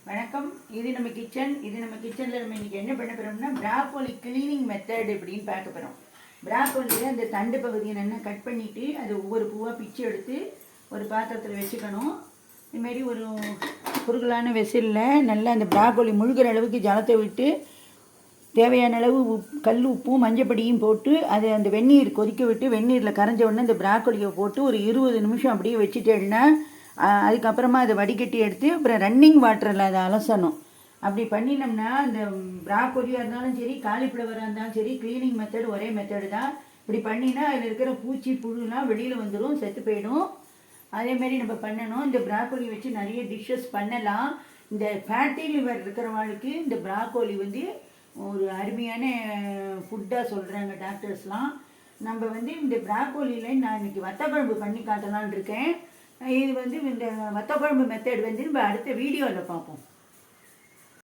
வணக்கம். இது நம்ம கிச்சனில் நம்ம இன்றைக்கி என்ன பண்ண போகிறோம்னா ப்ராக்கோலி கிளீனிங் மெத்தட் எப்படின்னு பார்க்க போகிறோம். ப்ராக்கோலியை அந்த தண்டு பகுதியை நல்லா கட் பண்ணிவிட்டு அது ஒவ்வொரு பூவாக பிச்சு எடுத்து ஒரு பாத்திரத்தில் வச்சுக்கணும். இதுமாரி ஒரு குறுகலான வெசிலில் நல்லா அந்த ப்ராக்கோலி முழுகிற அளவுக்கு ஜலத்தை விட்டு தேவையான அளவு கல் உப்பும் மஞ்சப்பொடியும் போட்டு அது அந்த வெந்நீர் கொதிக்க விட்டு வெந்நீரில் கரைஞ்ச உடனே இந்த ப்ராக்கோலியை போட்டு ஒரு 20 நிமிஷம் அப்படியே வச்சுட்டேன்னா அதுக்கப்புறமா அதை வடிகட்டி எடுத்து அப்புறம் ரன்னிங் வாட்டரில் அதை அலசணும். அப்படி பண்ணினோம்னா அந்த ப்ராக்கோலியாக இருந்தாலும் சரி, காலிஃப்ளவராக இருந்தாலும் சரி, க்ளீனிங் மெத்தட் ஒரே மெத்தடு தான். இப்படி பண்ணினா அதில் இருக்கிற பூச்சி புழுலாம் வெளியில் வந்துடும், செத்து போயிடும். அதேமாரி நம்ம பண்ணணும். இந்த ப்ராக்கோலி வச்சு நிறைய டிஷ்ஷஸ் பண்ணலாம். இந்த ஃபேட்டி லிவர் இருக்கிறவங்களுக்கு இந்த ப்ராக்கோலி ஒரு அருமையான ஃபுட்டாக சொல்கிறாங்க டாக்டர்ஸ்லாம். நம்ம இந்த ப்ராக்கோலியில் நான் இன்றைக்கி வத்தக்குழம்பு பண்ணி காட்டலான் இருக்கேன். இது இந்த வத்தக்குழம்பு மெத்தட் நம்ம அடுத்த வீடியோவில் பார்ப்போம்.